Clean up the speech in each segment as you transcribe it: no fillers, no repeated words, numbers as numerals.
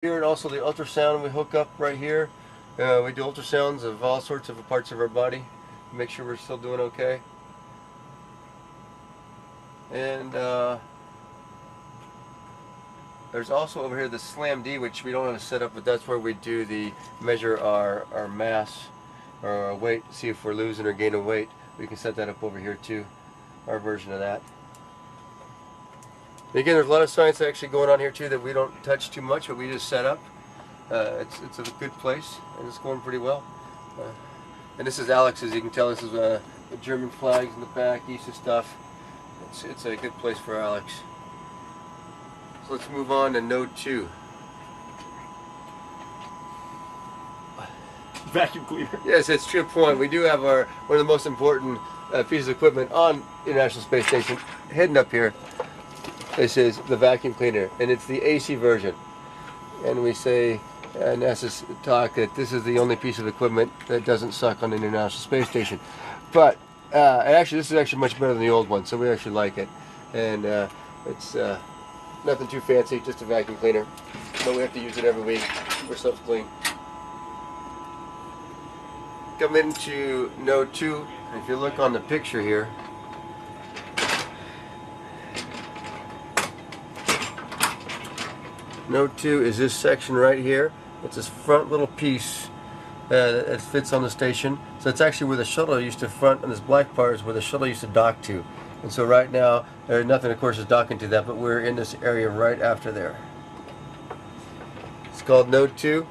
Here, and also the ultrasound we hook up right here. We do ultrasounds of all sorts of parts of our body, make sure we're still doing okay. And there's also over here the Slam D, which we don't have to set up, but that's where we do the measure our mass or our weight, see if we're losing or gaining weight. We can set that up over here too, our version of that. Again, there's a lot of science actually going on here too that we don't touch too much, but we just set up. It's a good place, and it's going pretty well. And this is Alex, as you can tell. This is the German flags in the back, ESA stuff. It's a good place for Alex. So let's move on to Node 2. Vacuum cleaner. Yes, it's a true point. We do have one of the most important pieces of equipment on the International Space Station, hidden up here. This is the vacuum cleaner, and it's the AC version. And we say, NASA's talk, that this is the only piece of equipment that doesn't suck on the International Space Station. But actually, this is actually much better than the old one, so we actually like it. And it's nothing too fancy, just a vacuum cleaner. But we have to use it every week. Keep ourselves clean. Come into Node 2. If you look on the picture here, Node 2 is this section right here. It's this front little piece that fits on the station. So it's actually where the shuttle used to front, and this black part is where the shuttle used to dock to. And so right now, there's nothing of course is docking to that, but we're in this area right after there. It's called Node 2.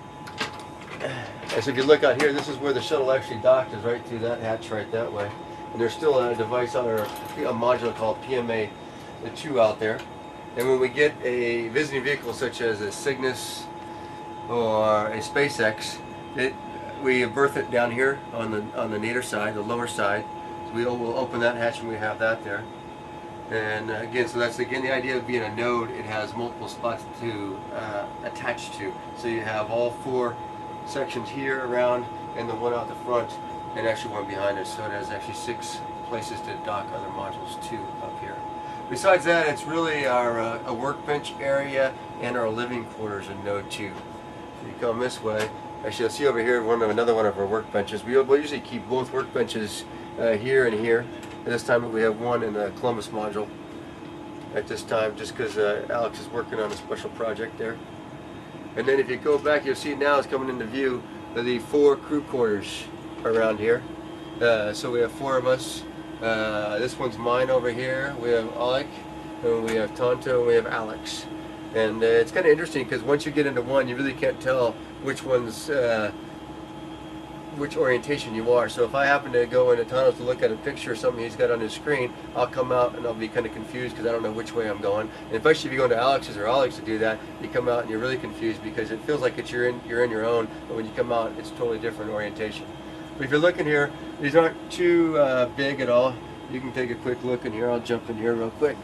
And so if you look out here, this is where the shuttle actually docked, is right through that hatch right that way. And there's still a device or a module called PMA-2 out there. And when we get a visiting vehicle such as a Cygnus or a SpaceX, we berth it down here on the nadir side, the lower side. So we'll open that hatch and we have that there. And again, so that's again the idea of being a node. It has multiple spots to attach to. So you have all four sections here around, and the one out the front, and actually one behind us. So it has actually 6 places to dock other modules too up here. Besides that, it's really our a workbench area and our living quarters in Node 2. So you come this way. Actually, you'll see over here another one of our workbenches. We'll usually keep both workbenches here and here. At this time, we have one in the Columbus module. At this time, just because Alex is working on a special project there. And then if you go back, you'll see now it's coming into view the 4 crew quarters around here. So we have 4 of us. This one's mine over here. We have Alec, and we have Tonto, and we have Alex. And it's kind of interesting because once you get into one, you really can't tell which one's which orientation you are. So if I happen to go into Tonto's to look at a picture or something he's got on his screen, I'll come out and I'll be kind of confused because I don't know which way I'm going. And especially if you go into Alex's or Alex to do that, you come out and you're really confused because it feels like you're in your own, but when you come out, it's totally different orientation. But if you're looking here, these aren't too big at all. You can take a quick look in here. I'll jump in here real quick.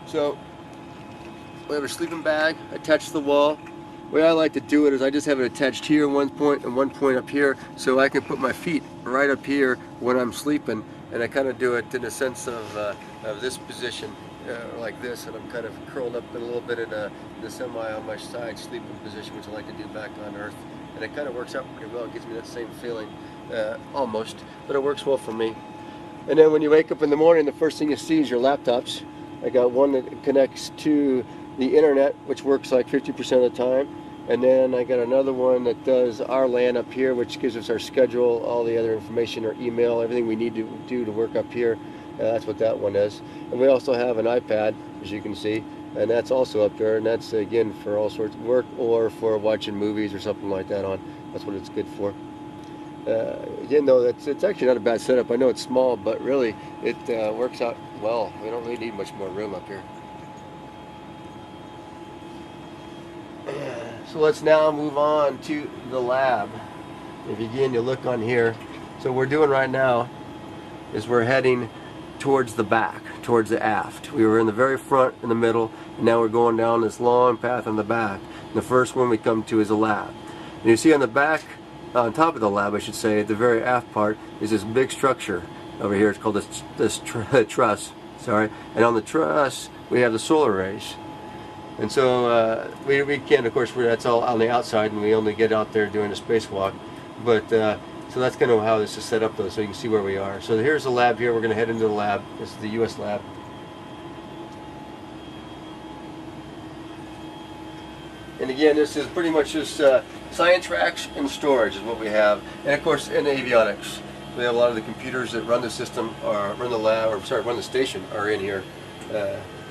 So we have a sleeping bag attached to the wall. The way I like to do it is I just have it attached here one point and one point up here, so I can put my feet right up here when I'm sleeping, and I kind of do it in a sense of this position, like this, and I'm kind of curled up a little bit in the semi on my side sleeping position, which I like to do back on Earth, and it kind of works out pretty well. It gives me that same feeling, almost, but it works well for me. And then when you wake up in the morning, the first thing you see is your laptops. I got one that connects to the internet, which works like 50% of the time. And then I got another one that does our LAN up here, which gives us our schedule, all the other information, our email, everything we need to do to work up here. That's what that one is. And we also have an iPad, as you can see, and that's also up there. And that's, again, for all sorts of work or for watching movies or something like that on. That's what it's good for. Again, though, it's actually not a bad setup. I know it's small, but really it works out well. We don't really need much more room up here. So let's now move on to the lab. If again you look on here, so what we're doing right now is we're heading towards the back, towards the aft. We were in the very front, in the middle, and now we're going down this long path in the back. And the first one we come to is a lab. And you see on the back, on top of the lab I should say, at the very aft part, is this big structure over here. It's called this truss. Sorry. And on the truss we have the solar arrays. And so we can, of course, that's all on the outside, and we only get out there doing a spacewalk. But so that's kind of how this is set up, though, so you can see where we are. So here's the lab here. We're going to head into the lab. This is the U.S. lab. And again, this is pretty much just science racks and storage is what we have. And of course, in avionics. We have a lot of the computers that run the system, or run the lab, or sorry, run the station, are in here.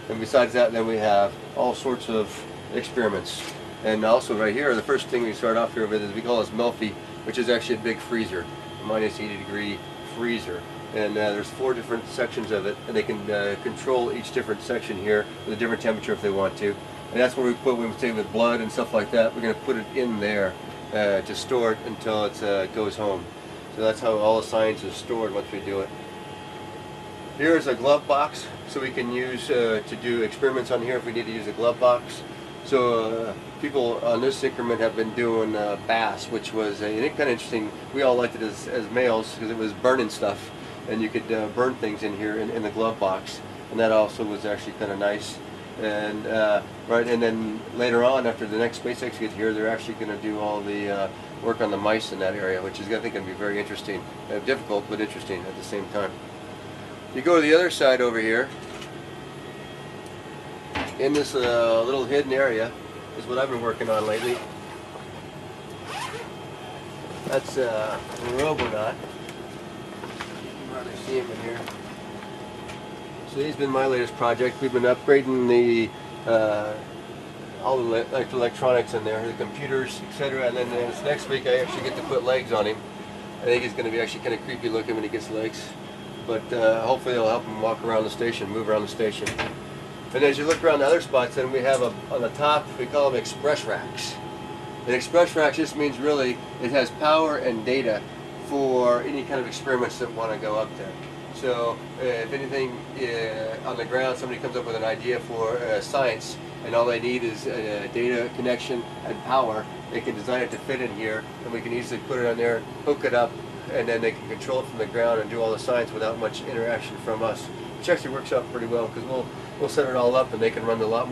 And besides that, then we have all sorts of experiments. And also right here, the first thing we start off here with is we call this Melfi, which is actually a big freezer, a minus 80-degree freezer. And there's 4 different sections of it, and they can control each different section here with a different temperature if they want to. And that's where we put, when we say with blood and stuff like that, we're going to put it in there to store it until it goes home. So that's how all the science is stored once we do it. Here is a glove box, so we can use to do experiments on here if we need to use a glove box. So people on this increment have been doing bass, which was kind of interesting. We all liked it as males because it was burning stuff, and you could burn things in here in the glove box, and that also was actually kind of nice. And and then later on, after the next SpaceX gets here, they're actually going to do all the work on the mice in that area, which is I think going to be very interesting, difficult but interesting at the same time. You go to the other side over here. In this little hidden area is what I've been working on lately. That's a Robonaut. You can hardly see him in here. So he's been my latest project. We've been upgrading the all the electronics in there, the computers, etc. And then this next week I actually get to put legs on him. I think he's going to be actually kind of creepy looking when he gets legs. But hopefully it'll help him walk around the station, move around the station. And as you look around the other spots, then we have on the top, we call them express racks. And express racks just means really it has power and data for any kind of experiments that want to go up there. So if anything on the ground, somebody comes up with an idea for science, and all they need is a data connection and power, they can design it to fit in here, and we can easily put it on there, hook it up, and then they can control it from the ground and do all the science without much interaction from us, which actually works out pretty well because we'll set it all up and they can run a lot more.